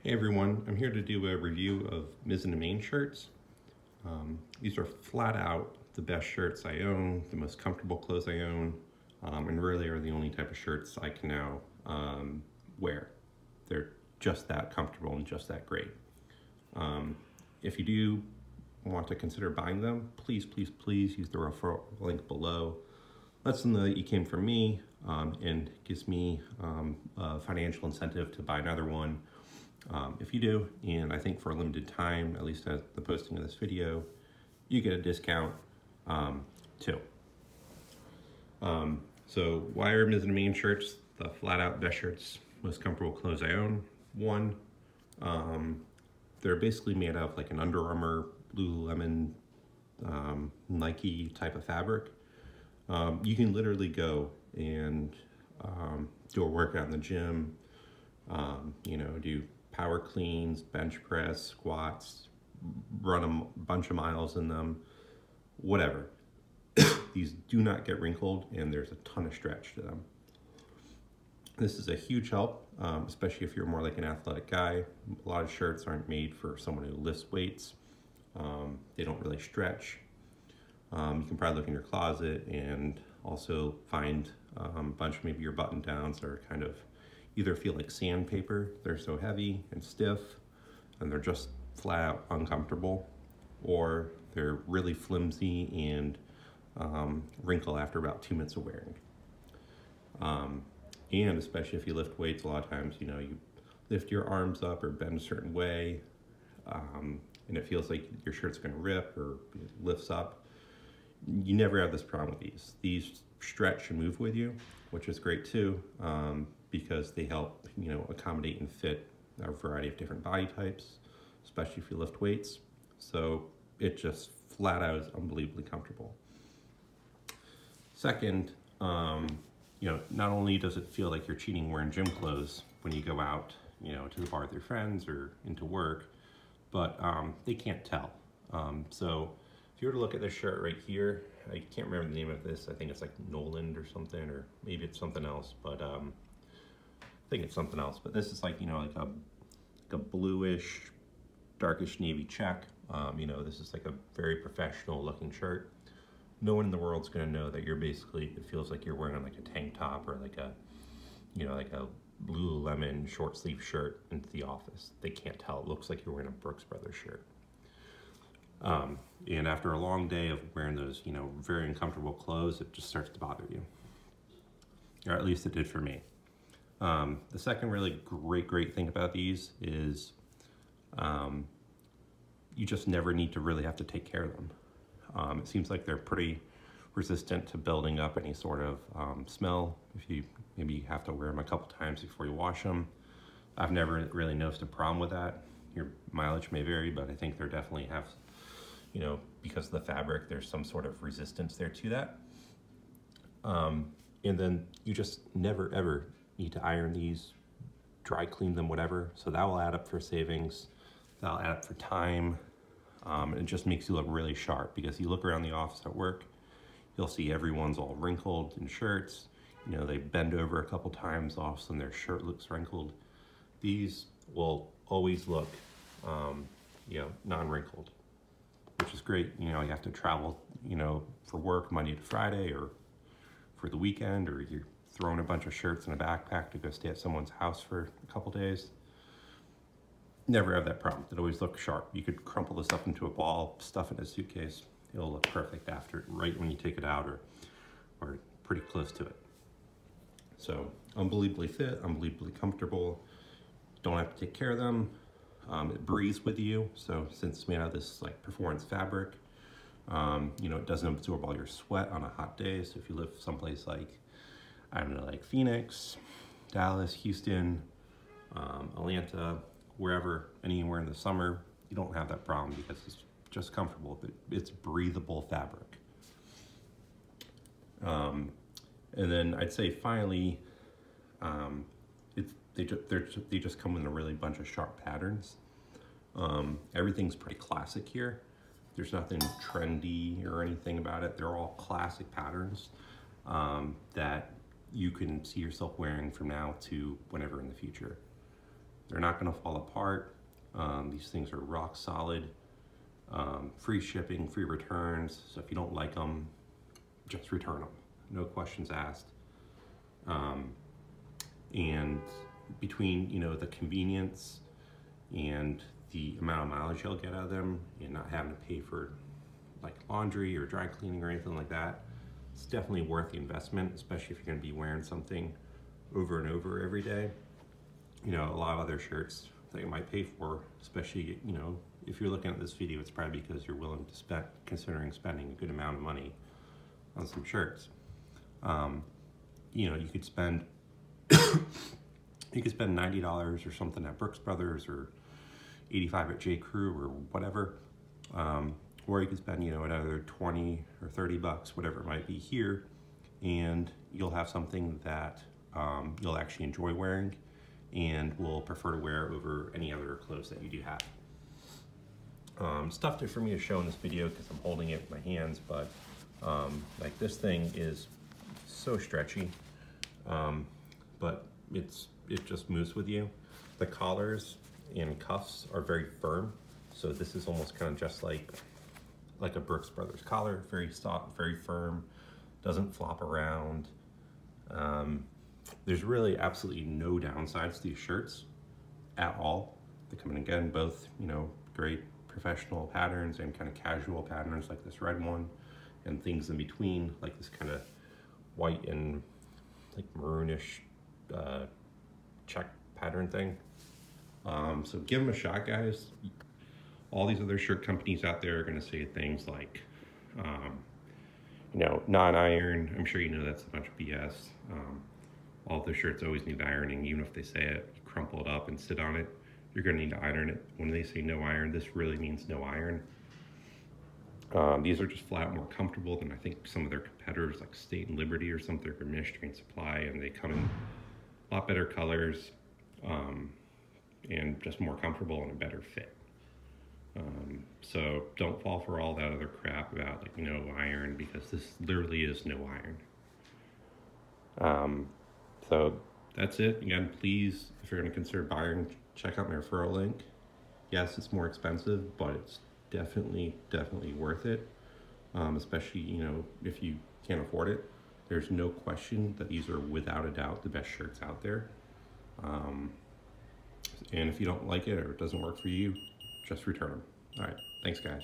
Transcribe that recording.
Hey everyone, I'm here to do a review of Mizzen shirts. These are flat out the best shirts I own, the most comfortable clothes I own, and really are the only type of shirts I can now wear. They're just that comfortable and just that great. If you do want to consider buying them, please use the referral link below. Lets them know that you came from me and gives me a financial incentive to buy another one. If you do, and I think for a limited time, at least at the posting of this video, you get a discount too. So why are Mizzen shirts the flat out best shirts, most comfortable clothes I own? One, they're basically made out of like an Under Armour, Lululemon, Nike type of fabric. You can literally go and do a workout in the gym, do power cleans, bench press, squats, run a bunch of miles in them, whatever. These do not get wrinkled and there's a ton of stretch to them. This is a huge help, especially if you're more like an athletic guy. A lot of shirts aren't made for someone who lifts weights. They don't really stretch. You can probably look in your closet and also find a bunch of maybe your button downs that are kind of either feel like sandpaper, they're so heavy and stiff and they're just flat out uncomfortable, or they're really flimsy and wrinkle after about 2 minutes of wearing. And especially if you lift weights, a lot of times, you lift your arms up or bend a certain way and it feels like your shirt's gonna rip or it lifts up. You never have this problem with these. These stretch and move with you, which is great too, because they help, accommodate and fit a variety of different body types, especially if you lift weights. So it just flat out is unbelievably comfortable. Second, not only does it feel like you're cheating wearing gym clothes when you go out, to the bar with your friends or into work, but they can't tell. So if you were to look at this shirt right here, I can't remember the name of this. I think it's like Noland or something, or maybe it's something else, but I think it's something else. But this is like, like a bluish, darkish navy check. This is like a very professional looking shirt. No one in the world's gonna know that you're basically, it feels like you're wearing like a tank top or like a, like a Lululemon short sleeve shirt into the office. They can't tell. It looks like you're wearing a Brooks Brothers shirt. And after a long day of wearing those, very uncomfortable clothes, it just starts to bother you. Or at least it did for me. The second really great thing about these is you just never need to really have to take care of them. It seems like they're pretty resistant to building up any sort of smell. If you maybe have to wear them a couple times before you wash them. I've never really noticed a problem with that. Your mileage may vary, but I think there definitely have, because of the fabric, there's some sort of resistance there to that. And then you just never ever need to iron these, dry clean them, whatever. So that will add up for savings. That'll add up for time. It just makes you look really sharp, because you look around the office at work, you'll see everyone's all wrinkled in shirts. They bend over a couple times, all of a sudden their shirt looks wrinkled. These will always look, non-wrinkled, which is great. You have to travel, for work Monday to Friday or for the weekend, or you're throwing a bunch of shirts in a backpack to go stay at someone's house for a couple days. Never have that problem. It always looks sharp. You could crumple this up into a ball, stuff it in a suitcase. It'll look perfect after, right when you take it out, or pretty close to it. So unbelievably fit, unbelievably comfortable. Don't have to take care of them. It breathes with you. So since it's made out of this like performance fabric, it doesn't absorb all your sweat on a hot day. So if you live someplace like, I don't know, like Phoenix, Dallas, Houston, Atlanta, wherever, anywhere in the summer, you don't have that problem because it's just comfortable, but it's breathable fabric. And then I'd say finally, they just come in a really bunch of sharp patterns. Everything's pretty classic here. There's nothing trendy or anything about it. They're all classic patterns that you can see yourself wearing from now to whenever in the future. They're not gonna fall apart. These things are rock solid. Free shipping, free returns. So if you don't like them, just return them. No questions asked. And between, you know, the convenience and the amount of mileage you'll get out of them and not having to pay for like laundry or dry cleaning or anything like that, it's definitely worth the investment, especially if you're going to be wearing something over and over every day. You know, a lot of other shirts that you might pay for, especially, you know, if you're looking at this video, it's probably because you're willing to spend, considering spending a good amount of money on some shirts. You know, you could spend you could spend $90 or something at Brooks Brothers, or $85 at J. Crew, or whatever, or you could spend, you know, another 20 or 30 bucks, whatever it might be here, and you'll have something that you'll actually enjoy wearing and will prefer to wear over any other clothes that you do have. It's tough for me to show in this video because I'm holding it with my hands, but like this thing is so stretchy, but it just moves with you. The collars and cuffs are very firm, so this is almost kind of just like a Brooks Brothers collar, very soft, very firm, doesn't flop around. There's really absolutely no downsides to these shirts at all. They come in, again, both, you know, great professional patterns and kind of casual patterns like this red one, and things in between like this kind of white and like maroonish check pattern thing. So give them a shot, guys. All these other shirt companies out there are going to say things like, you know, non-iron. I'm sure you know that's a bunch of BS. All the shirts always need ironing. Even if they say it, you crumple it up and sit on it, you're going to need to iron it. When they say no iron, this really means no iron. These are just flat more comfortable than I think some of their competitors like State and Liberty or something, or Michigan Supply, and they come in a lot better colors, and just more comfortable and a better fit. So don't fall for all that other crap about like no iron, because this literally is no iron. So that's it. Again, please, if you're going to consider buying, check out my referral link. Yes, it's more expensive, but it's definitely worth it. Especially, you know, if you can't afford it. There's no question that these are without a doubt the best shirts out there. And if you don't like it or it doesn't work for you, just return them. All right, thanks guys.